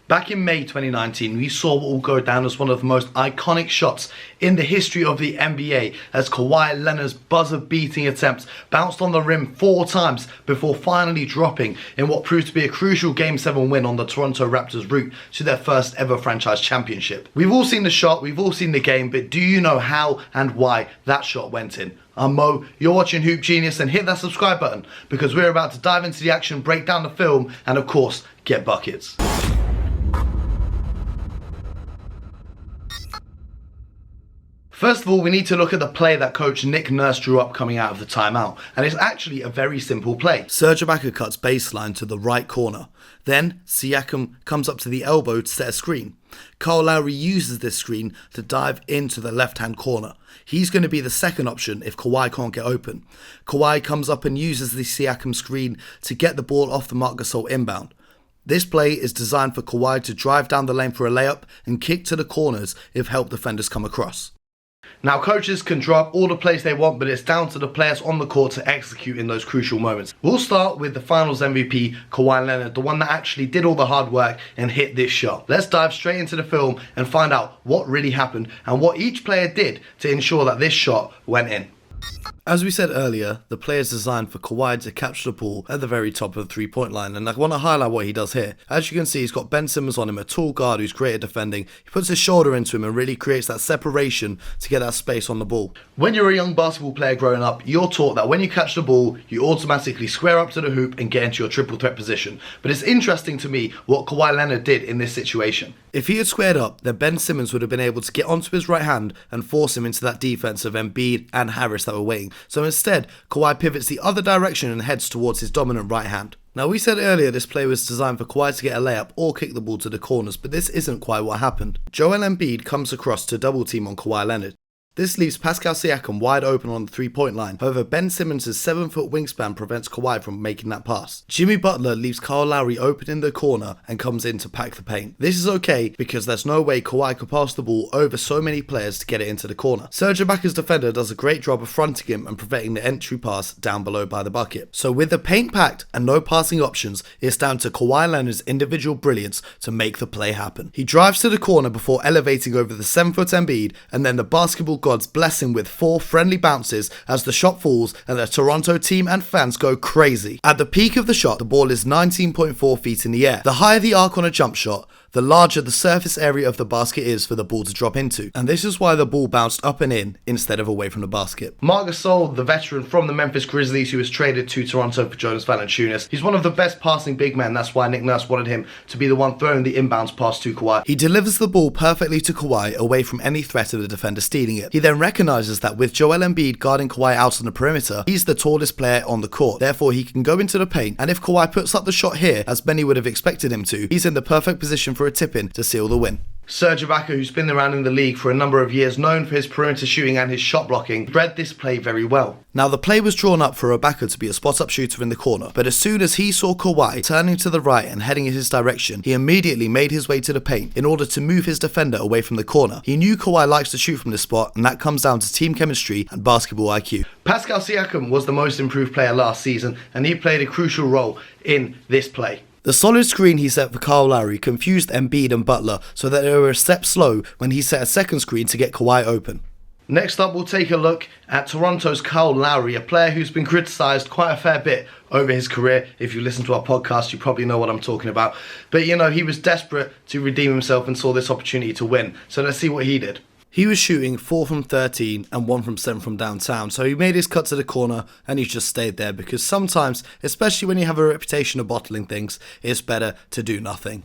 Back in May 2019, we saw what will go down as one of the most iconic shots in the history of the NBA as Kawhi Leonard's buzzer-beating attempt bounced on the rim 4 times before finally dropping in what proved to be a crucial Game 7 win on the Toronto Raptors' route to their first ever franchise championship. We've all seen the shot, we've all seen the game, but do you know how and why that shot went in? I'm Mo, you're watching Hoop Genius, and hit that subscribe button because we're about to dive into the action, break down the film, and of course, get buckets. First of all, we need to look at the play that coach Nick Nurse drew up coming out of the timeout, and it's actually a very simple play. Serge Ibaka cuts baseline to the right corner. Then, Siakam comes up to the elbow to set a screen. Kyle Lowry uses this screen to dive into the left-hand corner. He's going to be the second option if Kawhi can't get open. Kawhi comes up and uses the Siakam screen to get the ball off the Marc Gasol inbound. This play is designed for Kawhi to drive down the lane for a layup and kick to the corners if help defenders come across. Now, coaches can draw up all the plays they want, but it's down to the players on the court to execute in those crucial moments. We'll start with the Finals MVP, Kawhi Leonard, the one that actually did all the hard work and hit this shot. Let's dive straight into the film and find out what really happened and what each player did to ensure that this shot went in. As we said earlier, the play is designed for Kawhi to capture the ball at the very top of the three-point line, and I want to highlight what he does here. As you can see, he's got Ben Simmons on him, a tall guard who's great at defending. He puts his shoulder into him and really creates that separation to get that space on the ball. When you're a young basketball player growing up, you're taught that when you catch the ball, you automatically square up to the hoop and get into your triple threat position. But it's interesting to me what Kawhi Leonard did in this situation. If he had squared up, then Ben Simmons would have been able to get onto his right hand and force him into that defense of Embiid and Harris that were waiting. So instead, Kawhi pivots the other direction and heads towards his dominant right hand. Now, we said earlier this play was designed for Kawhi to get a layup or kick the ball to the corners, but this isn't quite what happened. Joel Embiid comes across to double team on Kawhi Leonard. This leaves Pascal Siakam wide open on the three-point line. However, Ben Simmons' 7-foot wingspan prevents Kawhi from making that pass. Jimmy Butler leaves Kyle Lowry open in the corner and comes in to pack the paint. This is okay because there's no way Kawhi could pass the ball over so many players to get it into the corner. Serge Ibaka's defender does a great job of fronting him and preventing the entry pass down below by the bucket. So with the paint packed and no passing options, it's down to Kawhi Leonard's individual brilliance to make the play happen. He drives to the corner before elevating over the 7-foot Embiid, and then the basketball gods bless him with 4 friendly bounces as the shot falls and the Toronto team and fans go crazy. At the peak of the shot, the ball is 19.4 feet in the air. The higher the arc on a jump shot, the larger the surface area of the basket is for the ball to drop into. And this is why the ball bounced up and in instead of away from the basket. Marc Gasol, the veteran from the Memphis Grizzlies who was traded to Toronto for Jonas Valanciunas, he's one of the best passing big men. That's why Nick Nurse wanted him to be the one throwing the inbounds pass to Kawhi. He delivers the ball perfectly to Kawhi away from any threat of the defender stealing it. He then recognizes that with Joel Embiid guarding Kawhi out on the perimeter, he's the tallest player on the court. Therefore, he can go into the paint, and if Kawhi puts up the shot here, as many would have expected him to, he's in the perfect position for a tip-in to seal the win. Serge Ibaka, who's been around in the league for a number of years, known for his perimeter shooting and his shot blocking, read this play very well. Now, the play was drawn up for Ibaka to be a spot-up shooter in the corner, but as soon as he saw Kawhi turning to the right and heading in his direction, he immediately made his way to the paint in order to move his defender away from the corner. He knew Kawhi likes to shoot from this spot, and that comes down to team chemistry and basketball IQ. Pascal Siakam was the most improved player last season, and he played a crucial role in this play. The solid screen he set for Kyle Lowry confused Embiid and Butler so that they were a step slow when he set a second screen to get Kawhi open. Next up, we'll take a look at Toronto's Kyle Lowry, a player who's been criticised quite a fair bit over his career. If you listen to our podcast, you probably know what I'm talking about. But you know, he was desperate to redeem himself and saw this opportunity to win. So let's see what he did. He was shooting 4 from 13 and 1 from 7 from downtown, so he made his cut to the corner and he just stayed there because sometimes, especially when you have a reputation of bottling things, it's better to do nothing.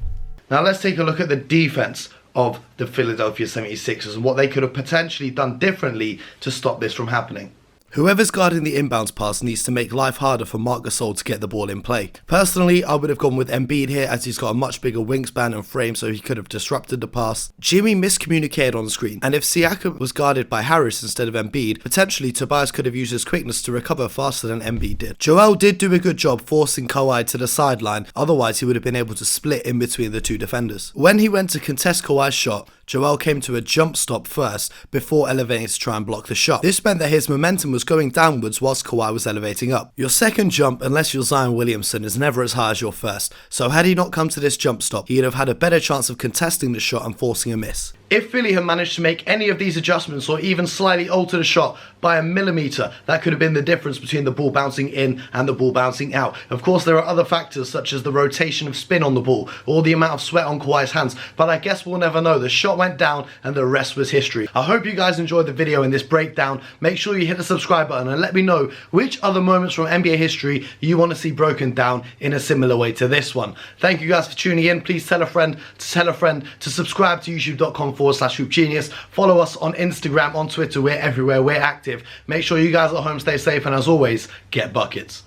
Now let's take a look at the defense of the Philadelphia 76ers and what they could have potentially done differently to stop this from happening. Whoever's guarding the inbounds pass needs to make life harder for Marc Gasol to get the ball in play. Personally, I would have gone with Embiid here as he's got a much bigger wingspan and frame, so he could have disrupted the pass. Jimmy miscommunicated on the screen, and if Siakam was guarded by Harris instead of Embiid, potentially Tobias could have used his quickness to recover faster than Embiid did. Joel did do a good job forcing Kawhi to the sideline, otherwise he would have been able to split in between the two defenders. When he went to contest Kawhi's shot, Joel came to a jump stop first before elevating to try and block the shot. This meant that his momentum was going downwards whilst Kawhi was elevating up. Your second jump, unless you're Zion Williamson, is never as high as your first, so had he not come to this jump stop, he'd have had a better chance of contesting the shot and forcing a miss. If Philly had managed to make any of these adjustments or even slightly alter the shot by a millimeter, that could have been the difference between the ball bouncing in and the ball bouncing out. Of course, there are other factors such as the rotation of spin on the ball or the amount of sweat on Kawhi's hands, but I guess we'll never know. The shot went down and the rest was history. I hope you guys enjoyed the video in this breakdown. Make sure you hit the subscribe button and let me know which other moments from NBA history you want to see broken down in a similar way to this one. Thank you guys for tuning in. Please tell a friend to subscribe to youtube.com/hoopgenius. Follow us on Instagram, on Twitter. We're everywhere. We're active. Make sure you guys at home stay safe, and as always, get buckets.